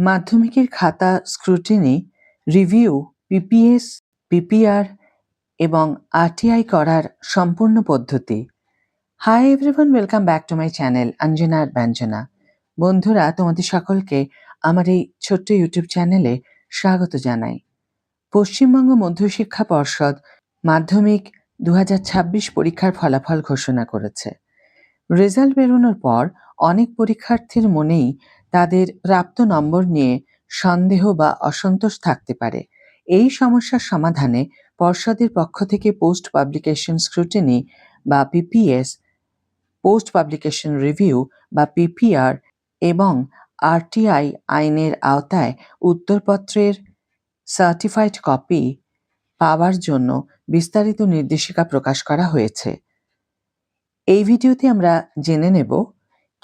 মাধ্যমিকের খাতা scrutiny, review, PPS, PPR এবং আরটিআই করার সম্পূর্ণ পদ্ধতি। Hi everyone, welcome back to my channel Anjana আর ব্যঞ্জনা। বন্ধুরা, তোমাদের সকলকে আমার এই ছোট্ট ইউটিউব চ্যানেলে স্বাগত জানাই। পশ্চিমবঙ্গ মধ্যশিক্ষা পর্ষদ মাধ্যমিক 2026 পরীক্ষার ফলাফল ঘোষণা করেছে। রেজাল্ট বেরোনোর পর অনেক পরীক্ষার্থীর মনেই তাদের প্রাপ্ত নম্বর নিয়ে সন্দেহ বা অসন্তোষ থাকতে পারে। এই সমস্যার সমাধানে পর্ষদের পক্ষ থেকে পোস্ট পাবলিকেশন স্ক্রুটিনি বা পিপিএস, পোস্ট পাবলিকেশন রিভিউ বা পিপিআর এবং আরটিআই আইনের আওতায় উত্তরপত্রের সার্টিফাইড কপি পাওয়ার জন্য বিস্তারিত নির্দেশিকা প্রকাশ করা হয়েছে। এই ভিডিওতে আমরা জেনে নেব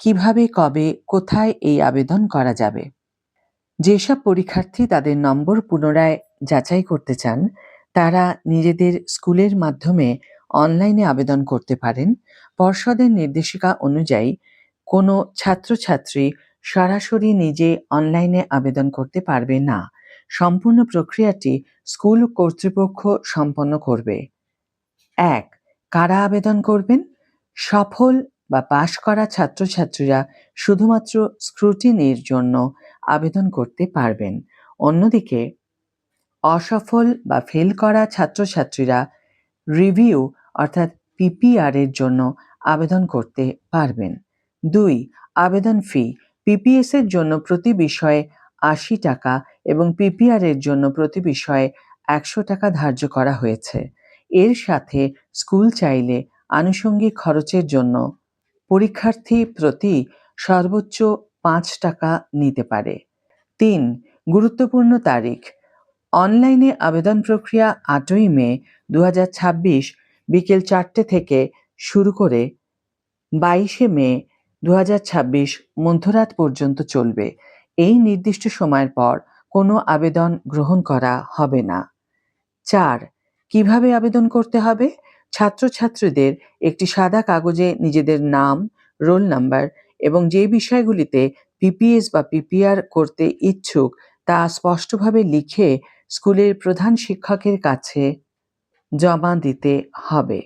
কিভাবে, কবে, কোথায় এই আবেদন করা যাবে। যেসব পরীক্ষার্থী তাদের নম্বর পুনরায় যাচাই করতে চান, তারা নিজেদের স্কুলের মাধ্যমে অনলাইনে আবেদন করতে পারেন। পর্ষদের নির্দেশিকা অনুযায়ী কোনো ছাত্রছাত্রী সরাসরি নিজে অনলাইনে আবেদন করতে পারবে না। সম্পূর্ণ প্রক্রিয়াটি স্কুল কর্তৃপক্ষ সম্পন্ন করবে। 1. কারা আবেদন করবেন? সফল বা পাশ করা ছাত্রছাত্রীরা শুধুমাত্র স্ক্রুটিনির জন্য আবেদন করতে পারবেন। অন্যদিকে অসফল বা ফেল করা ছাত্রছাত্রীরা রিভিউ অর্থাৎ পিপিআর এর জন্য আবেদন করতে পারবেন। 2. আবেদন ফি। পিপিএস এর জন্য প্রতি বিষয়ে 80 টাকা এবং পিপিআর এর জন্য প্রতি বিষয়ে 100 টাকা ধার্য করা হয়েছে। এর সাথে স্কুল চাইলে আনুষঙ্গিক খরচের জন্য পরীক্ষার্থী প্রতি সর্বোচ্চ 5 টাকা নিতে পারে। 3. গুরুত্বপূর্ণ তারিখ। অনলাইনে আবেদন প্রক্রিয়া 8ই মে 2026 বিকেল 4টে থেকে শুরু করে 22শে মে 2026 মধ্যরাত পর্যন্ত চলবে। এই নির্দিষ্ট সময়ের পর কোনো আবেদন গ্রহণ করা হবে না। 4. কিভাবে আবেদন করতে হবে? ছাত্রছাত্রীদের একটি সাদা কাগজে নিজেদের নাম, রোল নাম্বার এবং যে বিষয়গুলিতে পিপিএস বা পিপিআর করতে ইচ্ছুক তা স্পষ্টভাবে লিখে স্কুলের প্রধান শিক্ষকের কাছে জমা দিতে হবে।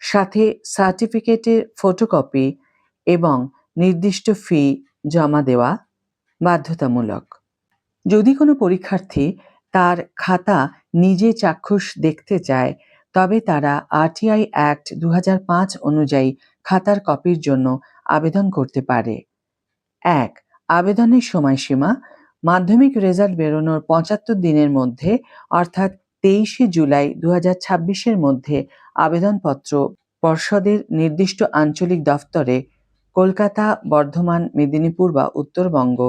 সাথে সার্টিফিকেটের ফটোকপি এবং নির্দিষ্ট ফি জমা দেওয়া বাধ্যতামূলক। যদি কোনো পরীক্ষার্থী তার খাতা নিজে চাক্ষুষ দেখতে চায়, তবে তারা আরটিআই অ্যাক্ট 2005 অনুযায়ী খাতার কপির জন্য আবেদন করতে পারে। 1. আবেদনের সময়সীমা। মাধ্যমিক রেজাল্ট বেরোনোর 75 দিনের মধ্যে অর্থাৎ 23শে জুলাই 2026 মধ্যে আবেদনপত্র পর্ষদের নির্দিষ্ট আঞ্চলিক দফতরে কলকাতা, বর্ধমান, মেদিনীপুর বা উত্তরবঙ্গ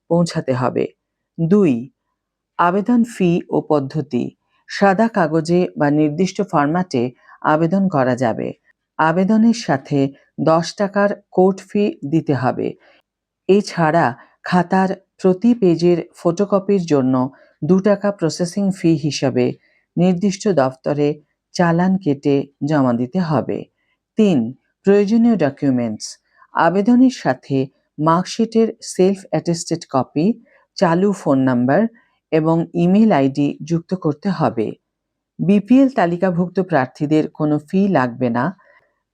পৌঁছাতে হবে। 2. আবেদন ফি ও পদ্ধতি। সাদা কাগজে বা নির্দিষ্ট ফরম্যাটে আবেদন করা যাবে। আবেদনের সাথে 10 টাকার কোর্ট ফি দিতে হবে। এছাড়া খাতার প্রতি পেজের ফটোকপির জন্য 2 টাকা প্রসেসিং ফি হিসাবে নির্দিষ্ট দফতরে চালান কেটে জমা দিতে হবে। 3. প্রয়োজনীয় ডকুমেন্টস। আবেদনের সাথে মার্কশিটের সেলফ অ্যাটেস্টেড কপি, চালু ফোন নাম্বার এবং ইমেল আইডি যুক্ত করতে হবে। বিপিএল তালিকাভুক্ত প্রার্থীদের কোনো ফি লাগবে না,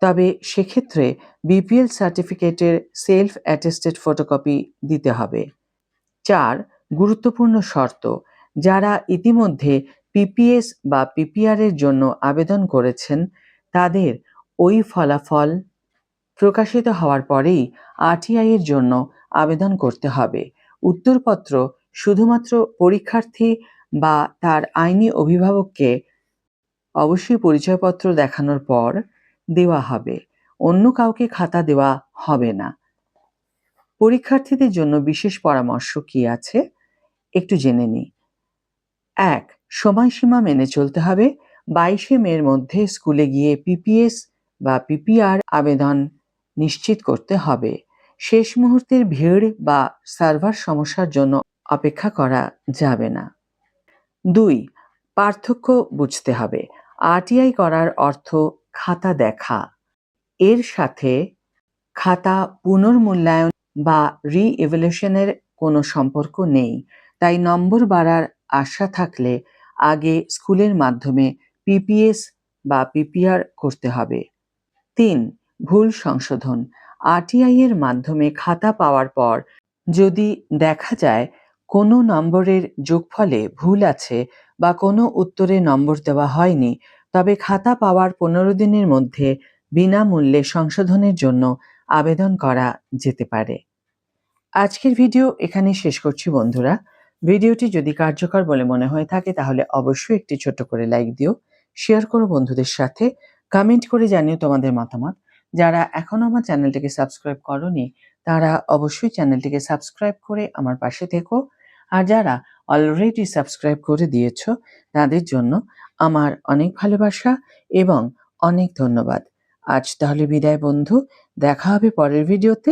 তবে সেক্ষেত্রে বিপিএল সার্টিফিকেটের সেলফ অ্যাটেস্টেড ফটোকপি দিতে হবে। 4. গুরুত্বপূর্ণ শর্ত। যারা ইতিমধ্যে পিপিএস বা পিপিআর এর জন্য আবেদন করেছেন, তাদের ওই ফলাফল প্রকাশিত হওয়ার পরেই আরটিআই এর জন্য আবেদন করতে হবে। উত্তরপত্র শুধুমাত্র পরীক্ষার্থী বা তার আইনি অভিভাবককে অবশ্যই পরিচয়পত্র দেখানোর পর দেওয়া হবে। অন্য কাউকে খাতা দেওয়া হবে না। পরীক্ষার্থীদের জন্য বিশেষ পরামর্শ কি আছে একটু জেনে নিই। 1. সময়সীমা মেনে চলতে হবে। 22শে মের মধ্যে স্কুলে গিয়ে পিপিএস বা পিপিআর আবেদন নিশ্চিত করতে হবে। শেষ মুহূর্তের ভিড় বা সার্ভার সমস্যার জন্য অপেক্ষা করা যাবে না। 2. পার্থক্য বুঝতে হবে। আরটিআই করার অর্থ খাতা দেখা। এর সাথে খাতা পুনর্মূল্যায়ন বা রি-ইভ্যালুয়েশনের কোনো সম্পর্ক নেই। তাই নম্বর বাড়ার আশা থাকলে আগে স্কুলের মাধ্যমে পিপিএস বা পিপিআর করতে হবে। ৩. ভুল সংশোধন। আরটিআই এর মাধ্যমে খাতা পাওয়ার পর যদি দেখা যায় কোনো নম্বরের যোগফলে ভুল আছে বা কোনো উত্তরে নম্বর দেওয়া হয়নি, তবে খাতা পাওয়ার ১৫ দিনের মধ্যে বিনামূল্যে সংশোধনের জন্য আবেদন করা যেতে পারে। আজকের ভিডিও এখানে শেষ করছি বন্ধুরা। ভিডিওটি যদি কার্যকর বলে মনে হয়ে থাকে তাহলে অবশ্যই একটি ছোট্ট করে লাইক দিও, শেয়ার করো বন্ধুদের সাথে, কমেন্ট করে জানিও তোমাদের মতামত। যারা এখনো আমার চ্যানেলটিকে সাবস্ক্রাইব করোনি তারা অবশ্যই চ্যানেলটিকে সাবস্ক্রাইব করে আমার পাশে থেকো, আর যারা অলরেডি সাবস্ক্রাইব করে দিয়েছো তাদের জন্য আমার অনেক ভালোবাসা এবং অনেক ধন্যবাদ। আজ তাহলে বিদায় বন্ধু, দেখা হবে পরের ভিডিওতে।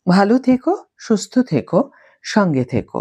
ভালো থেকো, সুস্থ থেকো, সঙ্গে থেকো।